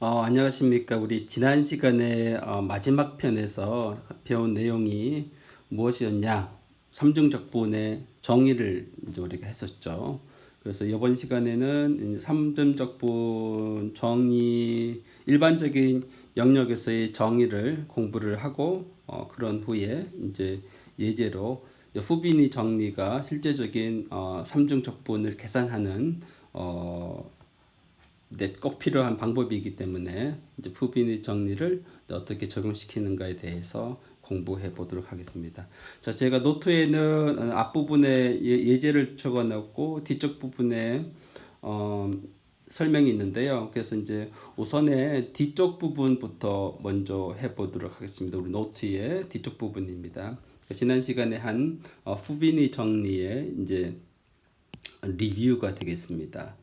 안녕하십니까. 우리 지난 시간에 마지막 편에서 배운 내용이 무엇이었냐? 삼중적분의 정의를 이제 우리가 했었죠. 그래서 이번 시간에는 삼중적분 정의, 일반적인 영역에서의 정의를 공부를 하고 그런 후에 이제 예제로 후빈위 정리가 실제적인 삼중적분을 계산하는 꼭 필요한 방법이기 때문에 이제 푸빈의 정리를 어떻게 적용시키는가에 대해서 공부해 보도록 하겠습니다. 자, 제가 노트에는 앞부분에 예제를 적어 놨고 뒤쪽 부분에 어, 설명이 있는데요. 그래서 이제 우선에 뒤쪽 부분부터 먼저 해 보도록 하겠습니다. 우리 노트의 뒤쪽 부분입니다. 지난 시간에 한 푸빈의 정리의 이제 리뷰가 되겠습니다.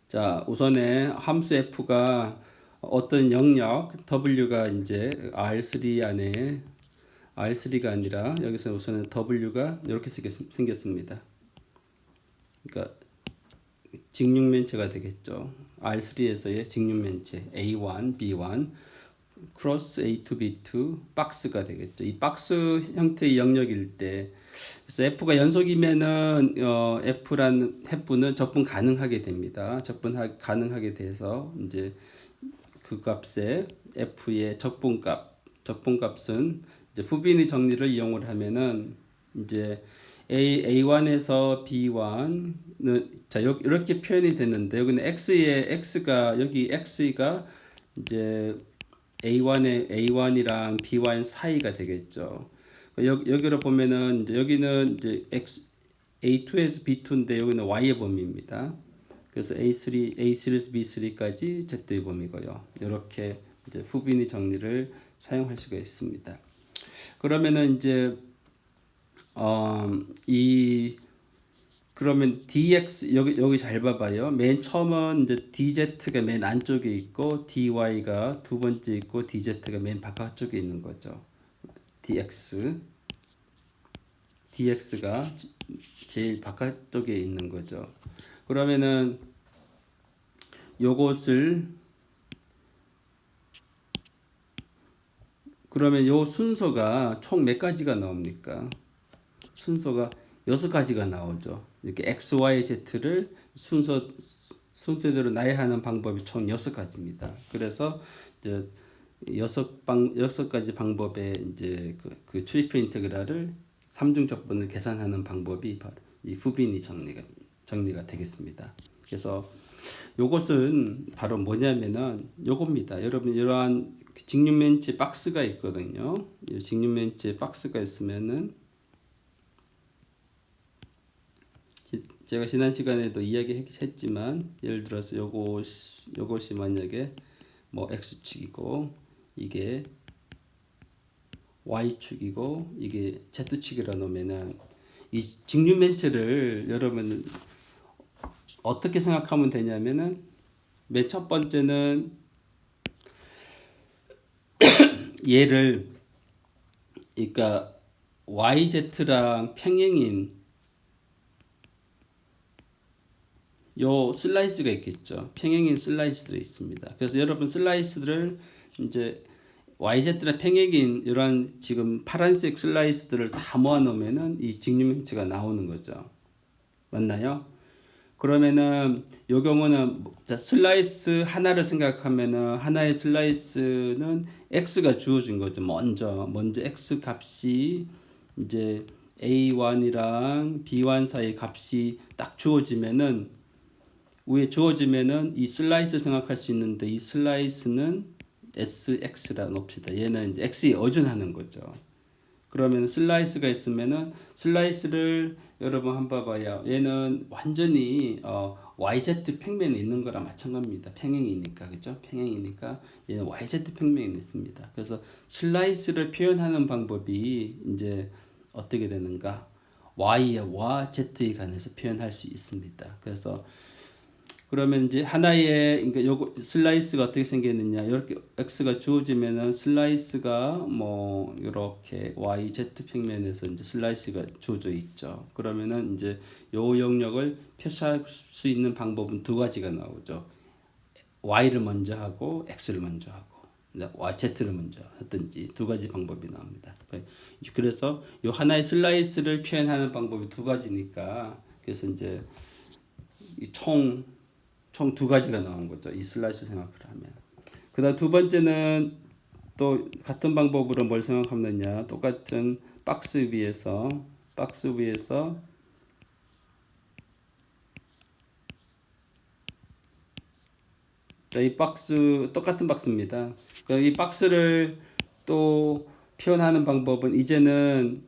자, 우선에 함수 f가 어떤 영역 w가 이제 R3 안에 R3가 아니라 여기서 우선은 w가 이렇게 생겼습니다. 그러니까 직육면체가 되겠죠. R3에서의 직육면체 A1, B1 크로스 A2, B2 박스가 되겠죠. 이 박스 형태의 영역일 때 그래서 F가 연속이면은 F라는 해부는 적분 가능하게 됩니다. 가능하게 돼서 이제 그 값에 F의 적분값은 이제 후빈의 정리를 이용을 하면은 이제 A1에서 B1는 자 이렇게 표현이 됐는데 여기는 X가 여기 X가 이제 A1이랑 B1 사이가 되겠죠. 여기로 보면은 이제 여기는 이제 A2에서 B2인데 여기는 Y의 범위입니다. 그래서 A3에서 B3까지 Z의 범위고요. 이렇게 이제 후빈위 정리를 사용할 수가 있습니다. 그러면은 이제 이 그러면 dx 여기 잘 봐봐요. 맨 처음은 이제 dz가 맨 안쪽에 있고 dy가 두 번째 있고 dz가 맨 바깥쪽에 있는 거죠. dx가 제일 바깥쪽에 있는 거죠. 그러면은 요것을 그러면 요 순서가 총 몇 가지가 나옵니까? 순서가 6가지가 나오죠. 이렇게 x, y, z를 순서대로 나열하는 방법이 총 6가지입니다. 그래서 이제 6가지 방법의 이제 그 트리플 인테그랄을 삼중적분을 계산하는 방법이 바로 이 후빈위 정리가 되겠습니다. 그래서 요것은 바로 뭐냐면은 요겁니다. 여러분 이러한 직육면체 박스가 있거든요. 이 직육면체 박스가 있으면은 제가 지난 시간에도 이야기했지만 예를 들어서 요것이 만약에 뭐 x축이고 이게 y축이고 이게 z축이라 놓으면은 이 직육면체를 여러분 어떻게 생각하면 되냐면은 맨 첫 번째는 얘를 그러니까 yz랑 평행인 요 슬라이스가 있겠죠. 평행인 슬라이스들이 있습니다. 그래서 여러분 슬라이스들을 이제 YZ랑 평행인 이런 지금 파란색 슬라이스들을 다 모아 놓으면은 이 직육면체가 나오는 거죠. 맞나요? 그러면은 요 경우는 자 슬라이스 하나를 생각하면은 하나의 슬라이스는 x가 주어진 거죠. 먼저 x 값이 이제 a1이랑 b1 사이 값이 딱 주어지면은 위에 주어지면은 이 슬라이스 생각할 수 있는데 이 슬라이스는 sx라 놉시다. 얘는 이제 x에 어준하는 거죠. 그러면 슬라이스가 있으면은 슬라이스를 여러분 한번 봐봐요. 얘는 완전히 YZ 평면에 있는 거랑 마찬가지입니다. 평행이니까 그죠? 평행이니까 얘는 YZ 평면에 있습니다. 그래서 슬라이스를 표현하는 방법이 이제 어떻게 되는가? Y와 Z에 관해서 표현할 수 있습니다. 그래서 그러면 이제 하나의 그러니까 요거 슬라이스가 어떻게 생겼느냐 이렇게 x가 주어지면은 슬라이스가 뭐 이렇게 y z 평면에서 이제 슬라이스가 주어져 있죠. 그러면은 이제 요 영역을 표시할 수 있는 방법은 두 가지가 나오죠. y를 먼저 하고 x를 먼저 하고 z를 먼저 하든지 두 가지 방법이 나옵니다. 그래서 이 하나의 슬라이스를 표현하는 방법이 두 가지니까 그래서 이제 총 두 가지가 나온 거죠. 이 슬라이스 생각을 하면. 그다음 두 번째는 또 같은 방법으로 뭘 생각하느냐. 똑같은 박스 위에서 이 박스 똑같은 박스입니다. 이 박스를 또 표현하는 방법은 이제는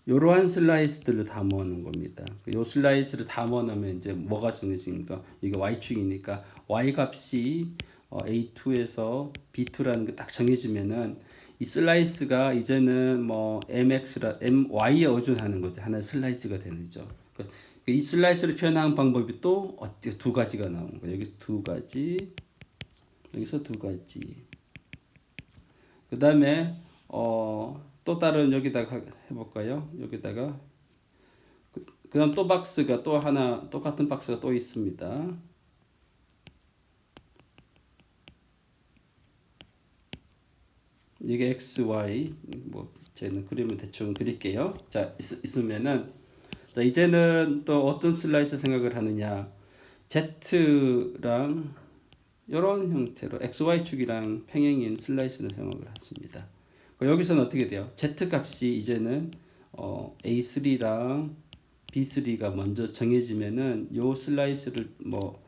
요러한 슬라이스들을 다 모으는 겁니다. 요 슬라이스를 다 모으면 이제 뭐가 정해집니까? 이게 y축이니까 y 값이 a2에서 b2라는 게 딱 정해지면은 이 슬라이스가 이제는 뭐 my에 의존하는 거죠. 하나의 슬라이스가 되는 거죠. 이 슬라이스를 표현하는 방법이 또 두 가지가 나오는 거예요. 여기서 두 가지, 여기서 두 가지. 그 다음에 또 다른 여기다가 해볼까요? 여기다가 그다음 또 박스가 또 하나 똑같은 박스가 또 있습니다. 이게 x, y 뭐 저는 그림을 대충 그릴게요. 자 있으면은 자, 이제는 또 어떤 슬라이스 생각을 하느냐? z랑 이런 형태로 xy축이랑 평행인 슬라이스를 생각을 했습니다. 여기서는 어떻게 돼요? z 값이 이제는 a3랑 b3가 먼저 정해지면은 요 슬라이스를 뭐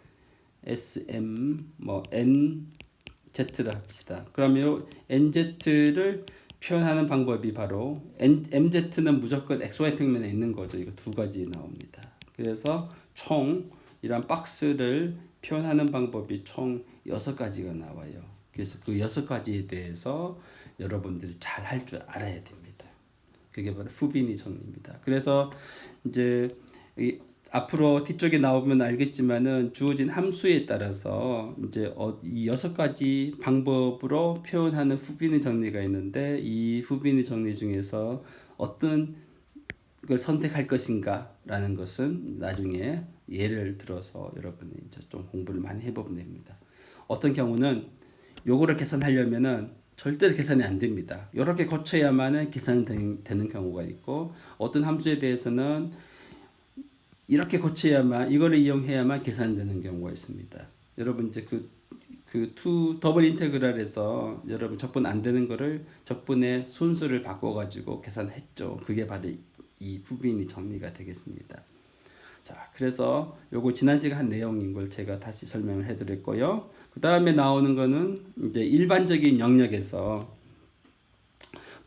sm 뭐 nz를 합시다. 그러면 요 nz를 표현하는 방법이 바로 mz는 무조건 xy 평면에 있는 거죠. 이거 두 가지 나옵니다. 그래서 총 이런 박스를 표현하는 방법이 총 6가지가 나와요. 그래서 그 6가지에 대해서 여러분들이 잘 할 줄 알아야 됩니다. 그게 바로 후비니 정리입니다. 그래서 이제 앞으로 뒤쪽에 나오면 알겠지만은 주어진 함수에 따라서 이제 이 6가지 방법으로 표현하는 후비니 정리가 있는데 이 후비니 정리 중에서 어떤 걸 선택할 것인가라는 것은 나중에 예를 들어서 여러분이 이제 좀 공부를 많이 해보면 됩니다. 어떤 경우는 요거를 계산하려면은 절대로 계산이 안 됩니다. 이렇게 고쳐야만은 계산이 되는 경우가 있고 어떤 함수에 대해서는 이렇게 고쳐야만 이거를 이용해야만 계산되는 경우가 있습니다. 여러분 이제 더블 인테그랄에서 여러분 적분 안 되는 거를 적분의 순수를 바꿔가지고 계산했죠. 그게 바로 이 부분이 정리가 되겠습니다. 자, 그래서 요거 지난 시간 한 내용인 걸 제가 다시 설명을 해드렸고요. 그 다음에 나오는 거는 이제 일반적인 영역에서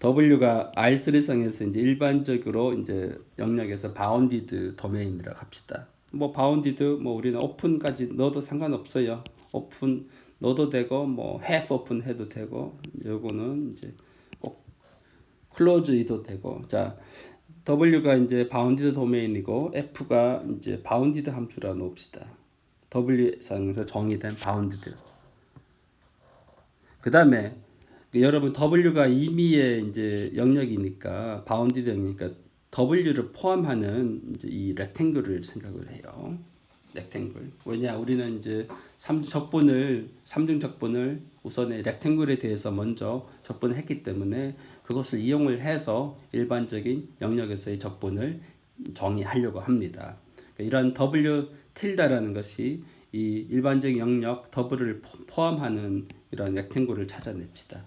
W가 R3성에서 이제 일반적으로 이제 영역에서 바운디드 도메인이라고 합시다. 뭐 바운디드 뭐 우리는 오픈까지 넣어도 상관없어요. 오픈 넣어도 되고 뭐 half 오픈 해도 되고 요거는 이제 꼭 클로즈도 되고 자 W가 이제 바운디드 도메인이고 F가 이제 바운디드 함수라 놓읍시다. W상에서 정의된 바운디드. 그 다음에 여러분 W가 임의의 이제 영역이니까 바운디드 영역이니까 W를 포함하는 이제 이 렉탱글을 생각을 해요. 렉탱글. 왜냐 우리는 이제 삼중 적분을 우선에 렉탱글에 대해서 먼저 적분을 했기 때문에 그것을 이용을 해서 일반적인 영역에서의 적분을 정의하려고 합니다. 이런 W 틸다라는 것이 이 일반적인 영역 W를 포함하는 이런 렉탱글을 찾아냅시다.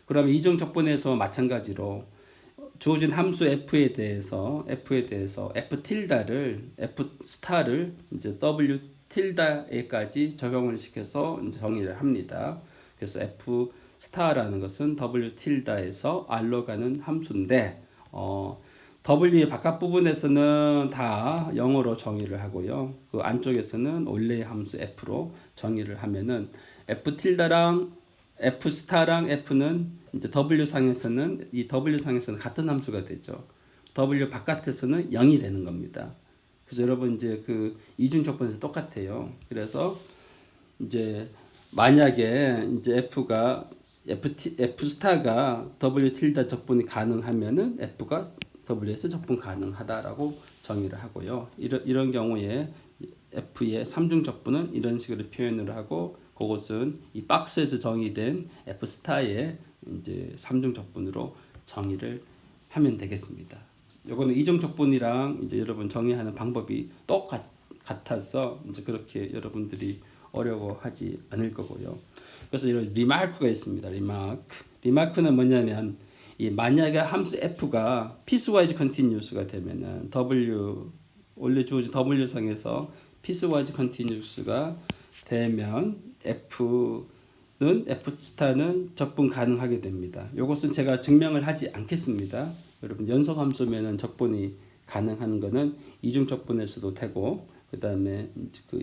그러면 이중 적분에서 마찬가지로 주어진 함수 F에 대해서 F 틸다를 F 스타를 이제 W 틸다에까지 적용을 시켜서 이제 정의를 합니다. 그래서 F 스타라는 것은 W 틸다에서 R로 가는 함수인데 W의 바깥 부분에서는 다 영어로 정의를 하고요. 그 안쪽에서는 원래의 함수 F로 정의를 하면은 F 틸다랑 F 스타랑 F는 이제 W 상에서는 같은 함수가 되죠. W 바깥에서는 0이 되는 겁니다. 그래서 여러분 이제 그 이중 적분에서 똑같아요. 그래서 이제 만약에 이제 F 스타가 W 틸다 적분이 가능하면은 F가 W에서 적분 가능하다라고 정의를 하고요. 이런 경우에 F의 삼중 적분은 이런 식으로 표현을 하고 그것은 이 박스에서 정의된 F 스타의 이제 삼중 적분으로 정의를 하면 되겠습니다. 요거는 이중 적분이랑 이제 여러분 정의하는 방법이 똑같아서 이제 그렇게 여러분들이 어려워하지 않을 거고요. 그래서 이런 리마크가 있습니다. 리마크는 뭐냐면 이 만약에 함수 f가 piecewise continuous가 되면은 w 원래 주어진 w 상에서 piecewise continuous가 되면 f 스타는 적분 가능하게 됩니다. 이것은 제가 증명을 하지 않겠습니다. 여러분 연속 함수면은 적분이 가능한 거는 이중 적분에서도 되고 그다음에 그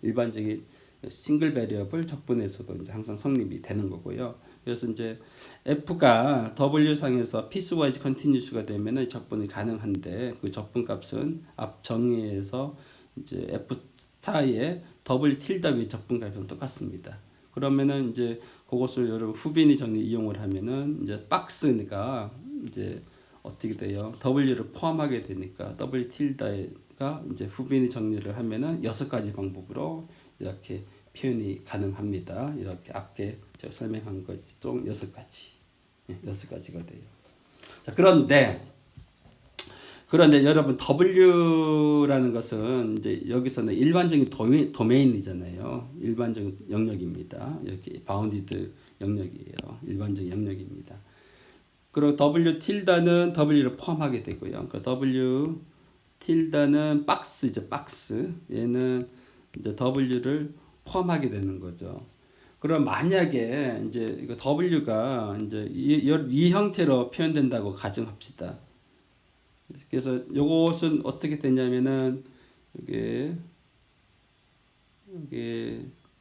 일반적인 싱글 베리어블 적분에서도 이제 항상 성립이 되는 거고요. 그래서 이제 f가 w 상에서 piecewise continuous가 되면은 적분이 가능한데 그 적분 값은 앞 정의에서 이제 f 스타의 더블 틸다 위 적분 값이랑 똑같습니다. 그러면은 이제 그것을 여러분 후빈위 정리 이용을 하면은 이제 박스가 이제 어떻게 돼요? W를 포함하게 되니까 W 틸다가 이제 후빈위 정리를 하면은 6가지 방법으로 이렇게 표현이 가능합니다. 이렇게 앞에 제가 설명한 것이 총 6가지. 6가지가 돼요. 자, 그런데 여러분 W라는 것은 이제 여기서는 일반적인 도메인이잖아요. 일반적인 영역입니다. 이렇게 바운디드 영역이에요. 일반적인 영역입니다. 그리고 W 틸다는 W를 포함하게 되고요. 그 W 틸다는 박스죠, 박스. 얘는 이제 W를 포함하게 되는 거죠. 그럼 만약에 이제 이거 W가 이제 이 형태로 표현된다고 가정합시다. 그래서 요것은 어떻게 되냐면은 이게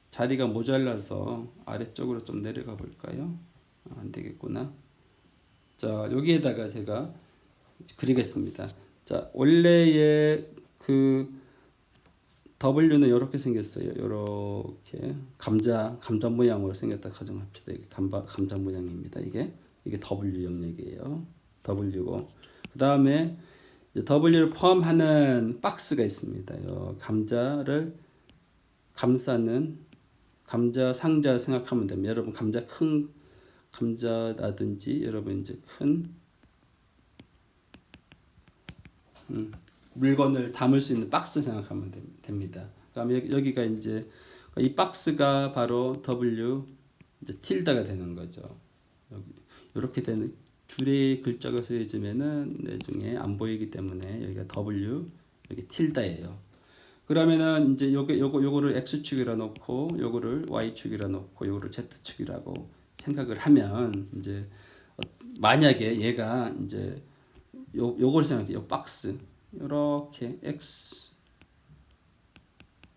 자리가 모자라서 아래쪽으로 좀 내려가 볼까요? 안 되겠구나. 자, 여기에다가 제가 그리겠습니다. 자, 원래의 그 W는 이렇게 생겼어요. 이렇게 감자 모양으로 생겼다 가정합시다. 이게 감자 모양입니다. 이게 W 영역이에요. W고 그 다음에 W를 포함하는 박스가 있습니다. 요 감자를 감싸는 감자 상자 생각하면 됩니다. 여러분 감자 큰 감자라든지 여러분 이제 큰 물건을 담을 수 있는 박스 생각하면 됩니다. 그다음에 여기가 이제 이 박스가 바로 W 이제 틸다가 되는 거죠. 여기 이렇게 되는 줄의 글자가 쓰여지면은 나중에 안 보이기 때문에 여기가 W 여기 틸다예요. 그러면은 이제 요거를 x축이라 놓고 요거를 y축이라 놓고 요거를 z축이라고 생각을 하면 이제 만약에 얘가 이제 요걸 생각해 요 박스 이렇게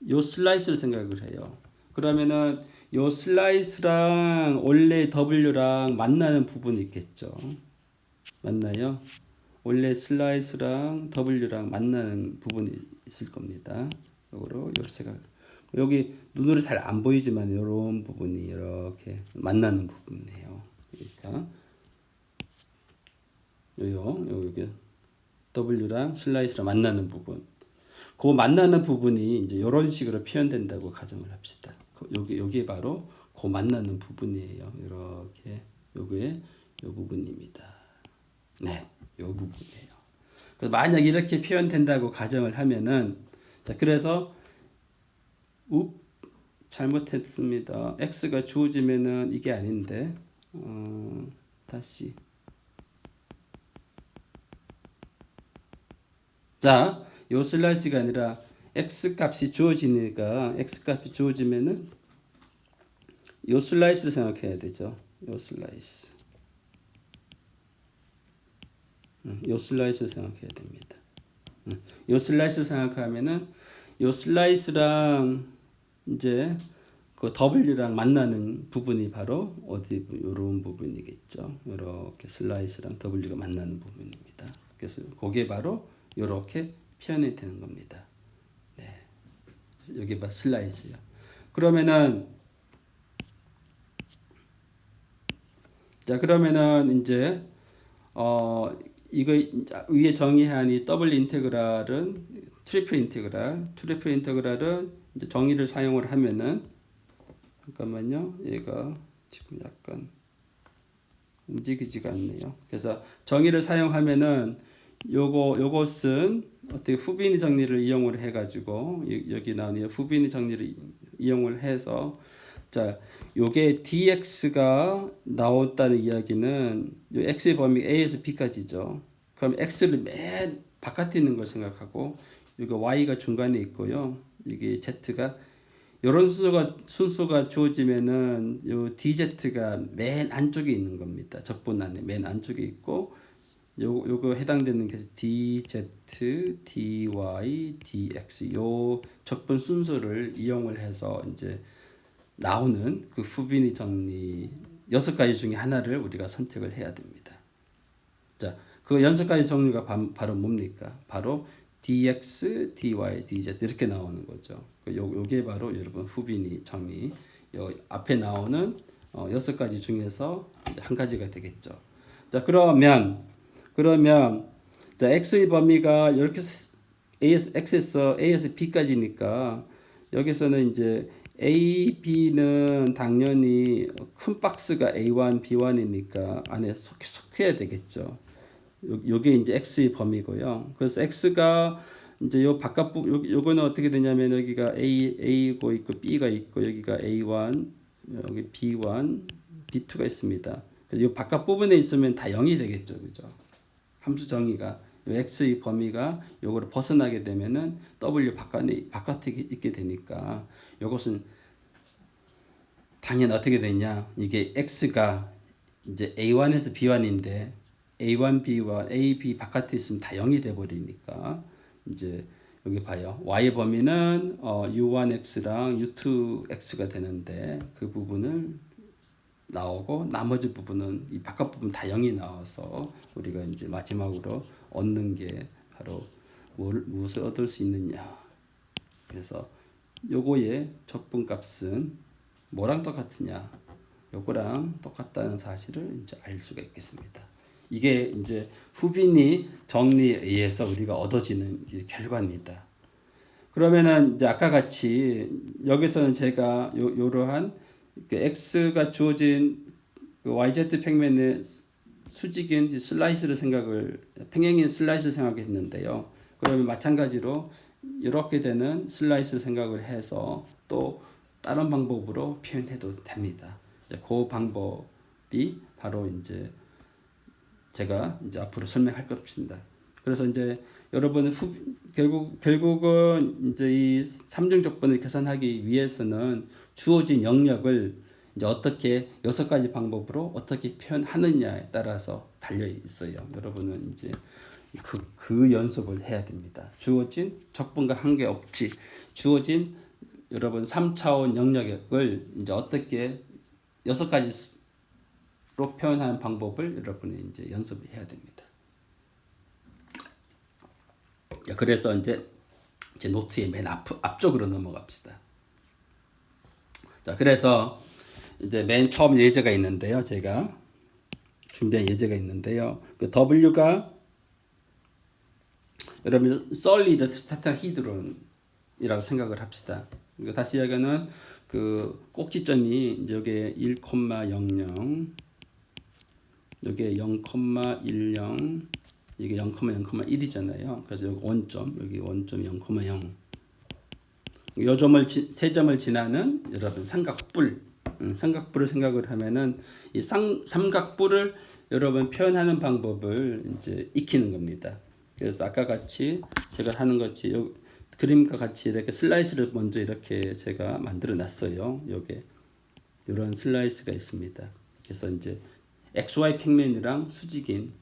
요 슬라이스를 생각을 해요. 그러면은 요 슬라이스랑 원래 W랑 만나는 부분이 있겠죠. 맞나요? 원래 슬라이스랑 W랑 만나는 부분이 있을 겁니다. 요거로 요 생각. 여기 눈으로 잘 안 보이지만 이런 부분이 이렇게 만나는 부분이에요. 그러니까 여기 W랑 슬라이스랑 만나는 부분. 그 만나는 부분이 이제 이런 식으로 표현된다고 가정을 합시다. 여기 바로 그 만나는 부분이에요. 이렇게 요게 요 부분입니다. 네, 요 부분이에요. 그래서 만약 이렇게 표현된다고 가정을 하면은 자 그래서 잘못했습니다. x가 주어지면은 이게 아닌데 다시 자, 요 슬라이스가 아니라 x 값이 주어지니까 x 값이 주어지면은 요 슬라이스를 생각해야 되죠. 요 슬라이스. 요 슬라이스를 생각해야 됩니다. 요 슬라이스를 생각하면은 요 슬라이스랑 이제 그 W랑 만나는 부분이 바로 어디 요런 부분이겠죠. 이렇게 슬라이스랑 W가 만나는 부분입니다. 그래서 그게 바로 이렇게 표현이 되는 겁니다. 네. 여기 봐 슬라이스요. 그러면은 이제 이거 위에 정의한 이 더블 인테그랄은 트리플 인테그랄. 트리플 인테그랄은 이제 정의를 사용을 하면은 잠깐만요. 얘가 지금 약간 움직이지가 않네요. 그래서 정의를 사용하면은 요것은 어떻게 후비니 정리를 이용을 해가지고 여기 나오는 후비니 정리를 이용을 해서 자 요게 dx가 나왔다는 이야기는 요 x의 범위 a에서 b까지죠. 그럼 x를 맨 바깥에 있는 걸 생각하고 이거 y가 중간에 있고요. 이게 z가 이런 순서가 주어지면은 요 dz가 맨 안쪽에 있는 겁니다. 적분 안에 맨 안쪽에 있고 요거 해당되는 게 dz, dy, dx 요 적분 순서를 이용을 해서 이제 나오는 그 후비니 정리 6가지 중에 하나를 우리가 선택을 해야 됩니다. 자, 그 6가지 정리가 바로 뭡니까? 바로 dx, dy, dz 이렇게 나오는 거죠. 요게 바로 여러분 후비니 정리. 요 앞에 나오는 6가지 중에서 이제 한 가지가 되겠죠. 자, 그러면 자, x의 범위가 이렇게 x에서 a에서 b까지니까 여기서는 이제 A, B는 당연히 큰 박스가 A1, B1이니까 안에 속해야 되겠죠. 요게 이제 X의 범위고요. 그래서 X가 이제 요 바깥 부분 요거는 어떻게 되냐면 여기가 A고 있고 B가 있고 여기가 A1, 여기 B1, B2가 있습니다. 그래서 요 바깥 부분에 있으면 다 0이 되겠죠. 그죠? 함수 정의가 x의 범위가 요거를 벗어나게 되면은 w 바깥에 있게 되니까 요것은 당연히 어떻게 되냐 이게 x가 이제 a1에서 b1인데 a1, b1, a, b 바깥에 있으면 다 0이 돼 버리니까 이제 여기 봐요. y 범위는 u1x랑 u2x가 되는데 그 부분을 나오고 나머지 부분은 이 바깥 부분 다 0이 나와서 우리가 이제 마지막으로 얻는 게 바로 무엇을 얻을 수 있느냐. 그래서 요거의 적분값은 뭐랑 똑같으냐? 요거랑 똑같다는 사실을 이제 알 수가 있겠습니다. 이게 이제 후비니 정리에 의해서 우리가 얻어지는 결과입니다. 그러면은 이제 아까 같이 여기서는 제가 요러한 x가 주어진 그 yz 평면의 수직인 슬라이스를 평행인 슬라이스를 생각했는데요. 그러면 마찬가지로 이렇게 되는 슬라이스를 생각을 해서 또 다른 방법으로 표현해도 됩니다. 그 방법이 바로 이제 제가 이제 앞으로 설명할 것입니다. 그래서 이제 여러분은 결국은 이제 이 3중 조건을 계산하기 위해서는 주어진 영역을 이제 어떻게 6가지 방법으로 어떻게 표현하느냐에 따라서 달려 있어요. 여러분은 이제 그 연습을 해야 됩니다. 주어진 적분과 관계없이 주어진 여러분 3차원 영역을 이제 어떻게 6가지로 표현하는 방법을 여러분이 이제 연습을 해야 됩니다. 그래서 이제 제 노트의 맨 앞쪽으로 넘어갑시다. 자, 그래서 이제 맨 처음 예제가 있는데요. 제가 준비한 예제가 있는데요. 그 W가 여러분 solid tetrahedron이라고 생각을 합시다. 다시 이야기하면 그 꼭지점이 이제 여기 1,00 여기 0,10 이게 0,0,1이잖아요. 그래서 여기 원점, 여기 원점 0,0. 요 점을 세 점을 지나는 여러분 삼각뿔, 삼각뿔을 생각을 하면은 이 삼각뿔을 여러분 표현하는 방법을 이제 익히는 겁니다. 그래서 아까 같이 제가 하는 것이 그림과 같이 이렇게 슬라이스를 먼저 이렇게 제가 만들어 놨어요. 요게 이런 슬라이스가 있습니다. 그래서 이제 XY 평면이랑 수직인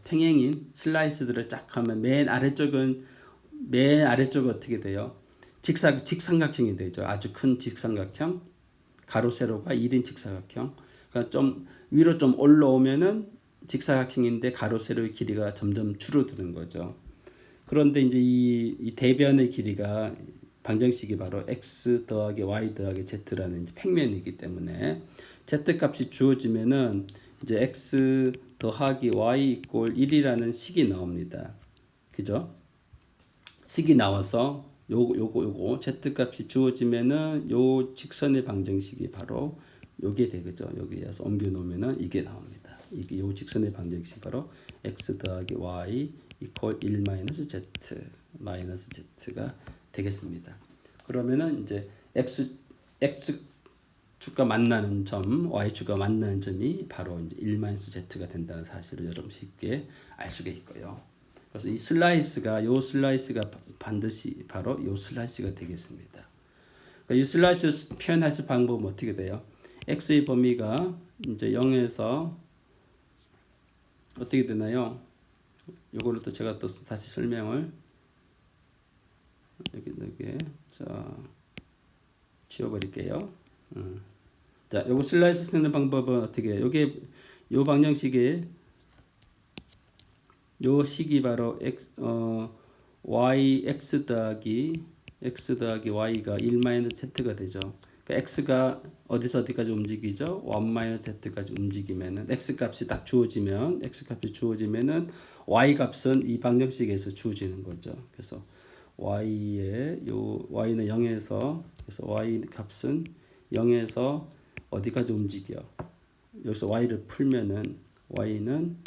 평행인 슬라이스들을 쫙 하면 맨 아래쪽은 어떻게 돼요? 직삼각형이 되죠. 아주 큰 직삼각형, 가로 세로가 1인 직사각형. 그러니까 좀 위로 좀 올라오면은 직사각형인데 가로 세로의 길이가 점점 줄어드는 거죠. 그런데 이제 이 대변의 길이가 방정식이 바로 x 더하기 y 더하기 z라는 이제 평면이기 때문에 z 값이 주어지면은 이제 x 더하기 y 이꼴 1이라는 식이 나옵니다. 그죠? 식이 나와서 요거 z 값이 주어지면은 요 직선의 방정식이 바로 요게 되겠죠. 여기에서 옮겨 놓으면은 이게 나옵니다. 이게 요 직선의 방정식이 바로 x 더하기 y 이퀄 1 마이너스 z 마이너스 z가 되겠습니다. 그러면은 이제 x 축과 만나는 점, y 축과 만나는 점이 바로 이제 1 마이너스 z가 된다는 사실을 여러분 쉽게 알 수가 있고요. 그래서 이 슬라이스가 요 슬라이스가 반드시 바로 요 슬라이스가 되겠습니다. 그러니까 이 슬라이스 표현할 수 방법은 어떻게 돼요? x의 범위가 이제 0에서 어떻게 되나요? 요거를 또 제가 또 다시 설명을 여기 자 지워버릴게요. 자, 요거 슬라이스 쓰는 방법은 어떻게 해요? 요게 요 방정식에 요 식이 바로 x 더하기 y가 1 마이너스 z가 되죠. 그러니까 x가 어디서 어디까지 움직이죠? 1 마이너스 z까지 움직이면은 x 값이 딱 주어지면은 y 값은 이 방정식에서 주어지는 거죠. 그래서 y의 요 y는 0에서 그래서 y 값은 0에서 어디까지 움직여? 여기서 y를 풀면은 y는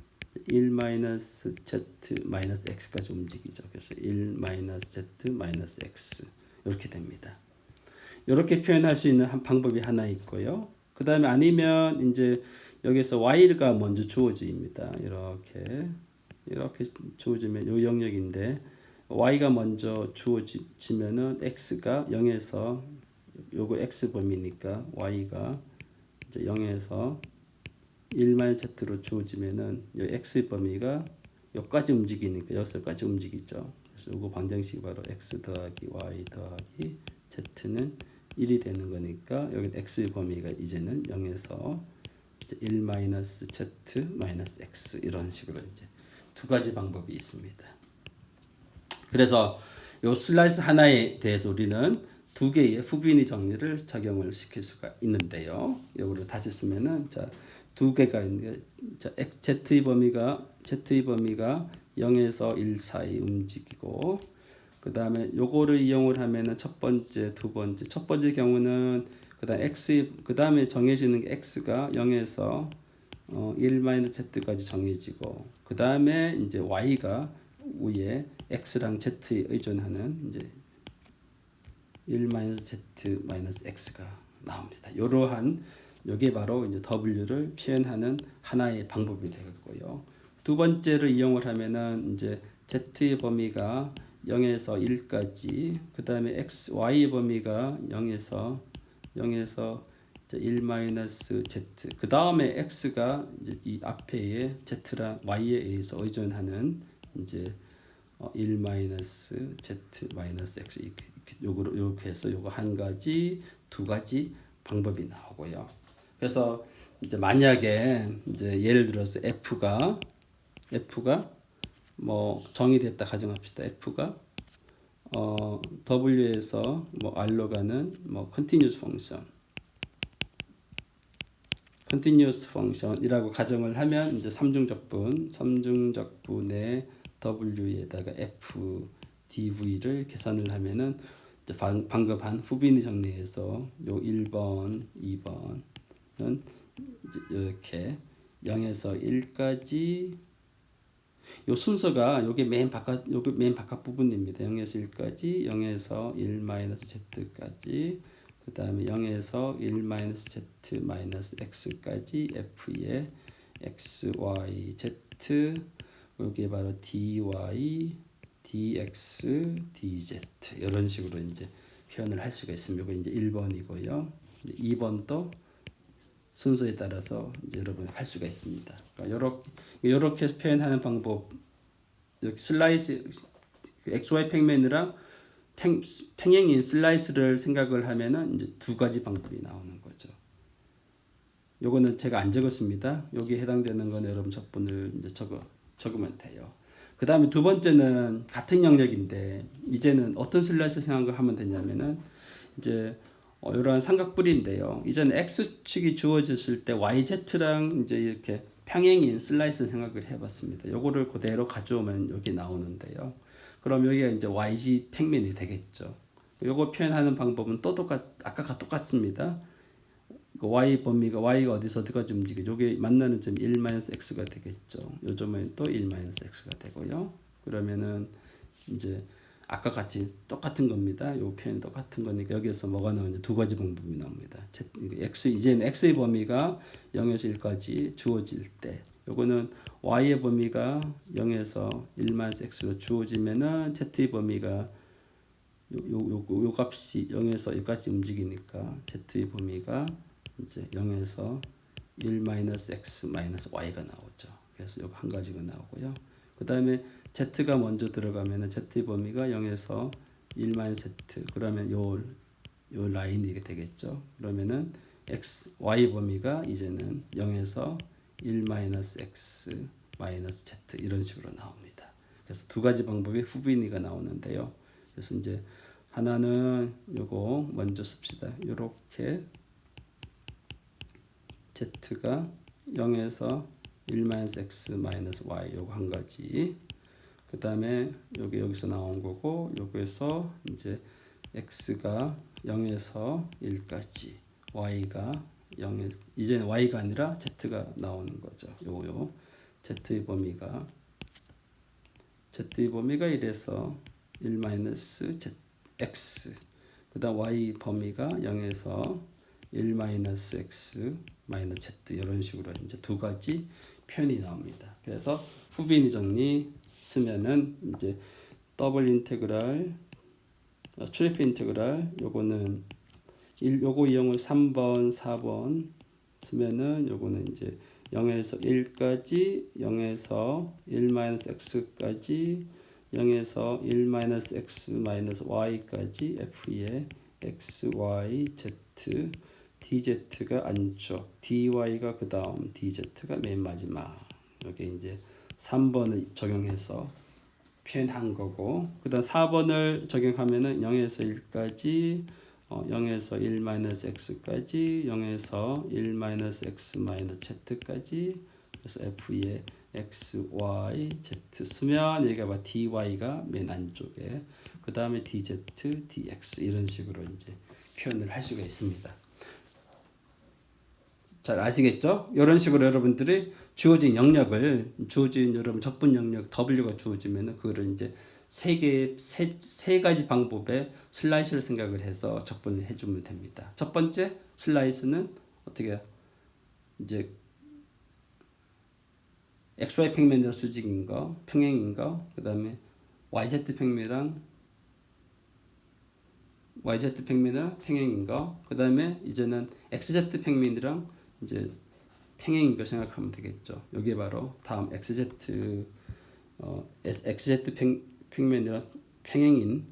1 마이너스 z 마이너스 x까지 움직이죠. 그래서 1 마이너스 z 마이너스 x 이렇게 됩니다. 이렇게 표현할 수 있는 한 방법이 하나 있고요. 그 다음에 아니면 이제 여기서 y가 먼저 주어집니다. 이렇게 주어지면 요 영역인데 y가 먼저 주어지면은 x가 0에서 요거 x 범위니까 y가 이제 0에서 1-z로 주어지면은 요 x 범위가 여기까지 움직이니까 여기서까지 움직이죠. 그래서 요거 방정식이 바로 x 더하기 y 더하기 z는 1이 되는 거니까 여기 x 범위가 이제는 0에서 이제 1-z 마이너스 x 이런 식으로 이제 두 가지 방법이 있습니다. 그래서 요 슬라이스 하나에 대해서 우리는 두 개의 후빈위 정리를 적용을 시킬 수가 있는데요. 요거를 다시 쓰면은 자, 두 개가 있는데 자, z의 범위가 0에서 1 사이 움직이고 그다음에 요거를 이용을 하면은 첫 번째, 두 번째. 첫 번째 경우는 그다음에 정해지는 게 x가 0에서 1-z까지 정해지고 그다음에 이제 y가 위에 x랑 z에 의존하는 이제 1-z-x가 나옵니다. 이러한 이게 바로 이제 w를 표현하는 하나의 방법이 되겠고요. 두 번째를 이용을 하면은 이제 z의 범위가 0에서 1까지, 그 다음에 y의 범위가 0에서 1-z, 그 다음에 x가 이제 이 앞에의 z랑 y에 의해서 의존하는 이제 1-z-x 이렇게 해서 요거 한 가지, 두 가지 방법이 나오고요. 그래서 이제 만약에 이제 예를 들어서 f가 뭐 정의됐다 가정합시다. f가 w에서 뭐 r로 가는 뭐 continuous function이라고 가정을 하면 이제 삼중적분의 w에다가 f dv를 계산을 하면은 이제 방금 한 후빈위 정리해서 요 1번, 2번은 이렇게 0에서 1까지 요 순서가 요게 맨 바깥 부분입니다. 0에서 1까지, 0에서 1-z까지, 그 다음에 0에서 1-z-x까지 f의 x, y, z, 여기 바로 dy, dx, dz 이런 식으로 이제 표현을 할 수가 있습니다. 이거 이제 1번이고요. 2번도 순서에 따라서 이제 여러분 할 수가 있습니다. 그러니까 이렇게 표현하는 방법, 슬라이스 XY 평면이랑 평행인 슬라이스를 생각을 하면은 이제 두 가지 방법이 나오는 거죠. 요거는 제가 안 적었습니다. 여기에 해당되는 건 여러분 적분을 이제 적으면 돼요. 그 다음에 두 번째는 같은 영역인데 이제는 어떤 슬라이스 생각을 하면 되냐면은 이제 이러한 삼각뿔인데요. 이전 x축이 주어졌을 때 yz랑 이제 이렇게 평행인 슬라이스 생각을 해봤습니다. 요거를 그대로 가져오면 여기 나오는데요. 그럼 여기가 이제 YG 평면이 되겠죠. 요거 표현하는 방법은 또 아까가 똑같습니다. y 범위가 y가 어디서 어디까지 움직이죠. 요게 만나는 점이 1-x가 되겠죠. 요 점은 또 1-x가 되고요. 그러면은 이제 아까 같이 똑같은 겁니다. 요 표현이 똑같은 거니까 여기에서 뭐가 나오냐? 두 가지 방법이 나옵니다. 이제는 x의 범위가 0에서 1까지 주어질 때, 요거는 y의 범위가 0에서 1-x로 주어지면은 z의 범위가 요 값이 0에서 1까지 움직이니까 z의 범위가 이제 0에서 1-x-y가 나오죠. 그래서 요거 한 가지가 나오고요. 그 다음에 z가 먼저 들어가면 z의 범위가 0에서 1-z, 그러면 요 라인이 이게 되겠죠. 그러면은 y 범위가 이제는 0에서 1-x-z 이런 식으로 나옵니다. 그래서 두 가지 방법의 후빈위가 나오는데요. 그래서 이제 하나는 요거 먼저 씁시다. 요렇게 z가 0에서 1-x-y 요거 한 가지. 그 다음에 여기서 나온 거고, 여기에서 이제 x가 0에서 1까지, y가 0에서, 이제는 y가 아니라 z가 나오는 거죠. 요 z의 범위가 1에서 1-x, 그 다음 y 범위가 0에서 1-x-z 이런 식으로 이제 두 가지 표현이 나옵니다. 그래서 후빈위 정리 쓰면은 이제 더블 인테그랄, 트리플 인테그랄, 요거는 요거 이용을 3번, 4번 쓰면은 요거는 이제 0에서 1까지, 0에서 1-x까지, 0에서 1-x-y까지 f의 x, y, z, dz가 안쪽, dy가 그 다음, dz가 맨 마지막. 여기 이제 3번을 적용해서 표현한 거고, 그 다음 4번을 적용하면은 0에서 1까지, 0에서 1-x까지, 0에서 1-x-z까지, 그래서 f의 x, y, z 쓰면 여기가 봐 dy가 맨 안쪽에, 그 다음에 dz, dx 이런 식으로 이제 표현을 할 수가 있습니다. 잘 아시겠죠? 이런 식으로 여러분들이 주어진 여러분 적분 영역 W가 주어지면은 그거를 이제 세 가지 방법의 슬라이스를 생각을 해서 적분을 해주면 됩니다. 첫 번째 슬라이스는 어떻게 이제 XY 평면이랑 수직인 거, 평행인 거, 그 다음에 YZ 평면이랑 평행인 거, 그 다음에 이제는 XZ 평면이랑 이제 평행인 거 생각하면 되겠죠. 여기 바로 다음 XZ 평면이랑 평행인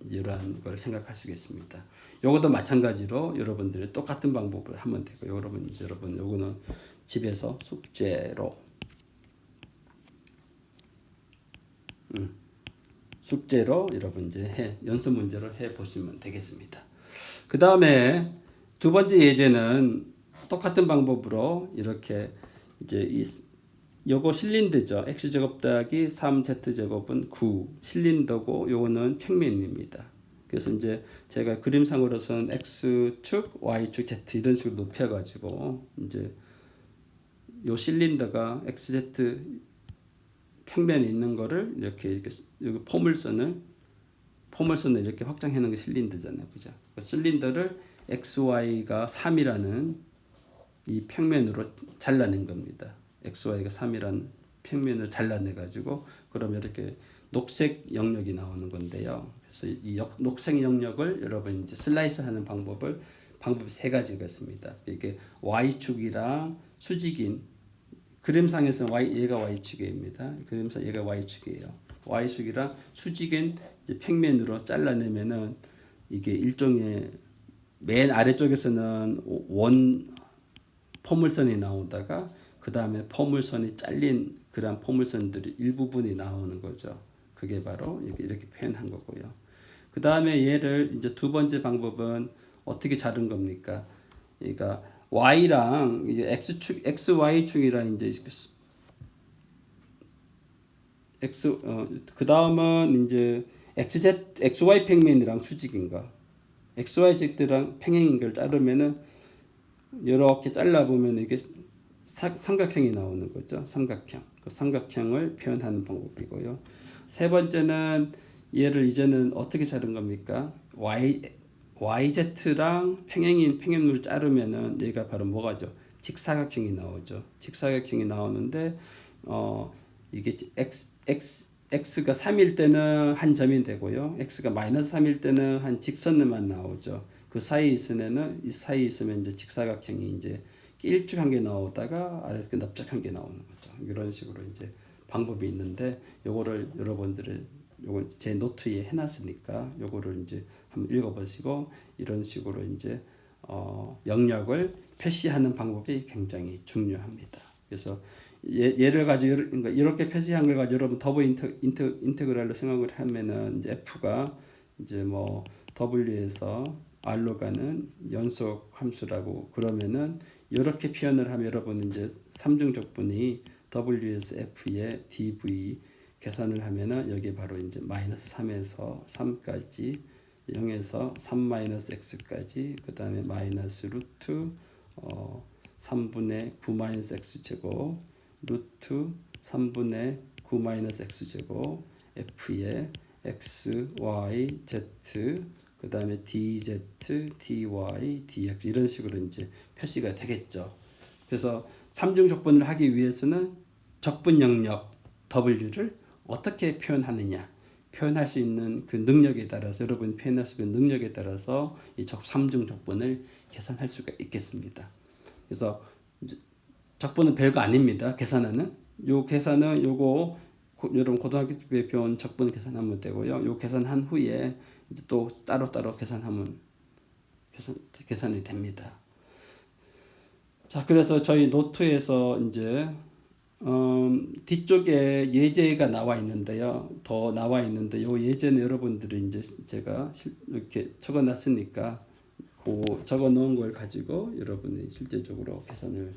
이러한 걸 생각할 수 있습니다. 요것도 마찬가지로 여러분들이 똑같은 방법을 하면 되고, 여러분 요거는 집에서 숙제로 여러분 이제 연습 문제로 해 보시면 되겠습니다. 그 다음에 두 번째 예제는 똑같은 방법으로 이렇게 이제 요거 실린더죠. x제곱 더하기 3z제곱은 9 실린더고, 요거는 평면입니다. 그래서 이제 제가 그림상으로서는 x축, y축, z 이런 식으로 높여가지고 이제 요 실린더가 xz 평면에 있는 거를 이렇게 여기 포물선을 이렇게 확장해 놓은 게 실린더잖아요, 그죠? 그 실린더를 xy가 3이라는 이 평면으로 잘라낸 겁니다. xy가 3이라는 평면을 잘라내 가지고 그러면 이렇게 녹색 영역이 나오는 건데요. 그래서 이 녹색 영역을 여러분 이제 슬라이스하는 방법이 세 가지가 있습니다. 이게 y축이랑 수직인, 그림상에서는 얘가 y축입니다. 그림상 얘가 y축이에요. y축이랑 수직인 이제 평면으로 잘라내면은 이게 일종의 맨 아래쪽에서는 원 포물선이 나오다가 그 다음에 포물선이 잘린 그런 포물선들이 일부분이 나오는 거죠. 그게 바로 이렇게 표현한 거고요. 그 다음에 얘를 이제 두 번째 방법은 어떻게 자른 겁니까? 그러니까 y랑 이제 x축, xy축이랑 이제 그 다음은 이제 XY 평면이랑 수직인 거. XY 직들랑 평행인 걸 자르면은 이렇게 잘라보면 이게 삼각형이 나오는 거죠. 삼각형. 그 삼각형을 표현하는 방법이고요. 세 번째는 얘를 이제는 어떻게 자른 겁니까? YZ랑 평행인 평행물을 자르면은 얘가 바로 뭐가죠? 직사각형이 나오죠. 직사각형이 나오는데 이게 x가 3일 때는 한 점이 되고요. x가 마이너스 3일 때는 한 직선만 나오죠. 그 사이에 있으면은 이 사이에 있으면 이제 직사각형이 이제 일쭉한 게 나오다가 아래 그 넓적한 게 나오는 거죠. 이런 식으로 이제 방법이 있는데 요거를 여러분들은 요거 제 노트에 해놨으니까 요거를 이제 한번 읽어보시고 이런 식으로 이제 영역을 표시하는 방법이 굉장히 중요합니다. 그래서 얘를 가지고 그러니까 이렇게 표시한 걸 가지고 여러분 더블 인테그랄로 생각을 하면은 이제 f가 이제 뭐 w에서 r로 가는 연속 함수라고 그러면은 이렇게 표현을 하면 여러분 이제 삼중적분이 w에서 f의 dv 계산을 하면은 여기 바로 이제 마이너스 3에서 3까지 0에서 3 마이너스 x까지 그 다음에 마이너스 루트 3분의 9 마이너스 x제곱 루트 3분의 9 마이너스 x제곱 f의 x, y, z 그 다음에 dz, dy, dx 이런 식으로 이제 표시가 되겠죠. 그래서 삼중 적분을 하기 위해서는 적분 영역 w를 어떻게 표현하느냐 표현할 수 있는 그 능력에 따라서 여러분 표현할 수 있는 능력에 따라서 이 삼중 적분을 계산할 수가 있겠습니다. 그래서 적분은 별거 아닙니다. 계산하는 요 계산은 요거 여러분 고등학교 때 배운 적분 계산하면 되고요. 요 계산한 후에 이제 또 따로따로 계산하면 계산이 됩니다. 자, 그래서 저희 노트에서 이제 뒤쪽에 예제가 나와 있는데요. 더 나와 있는데 요 예제는 여러분들이 이제 제가 이렇게 적어 놨으니까 그 적어 놓은 걸 가지고 여러분이 실제적으로 계산을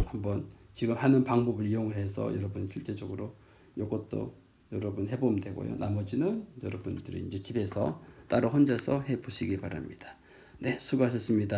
한번 지금 하는 방법을 이용해서 여러분 실제적으로 이것도 여러분 해보면 되고요. 나머지는 여러분들이 이제 집에서 따로 혼자서 해보시기 바랍니다. 네, 수고하셨습니다.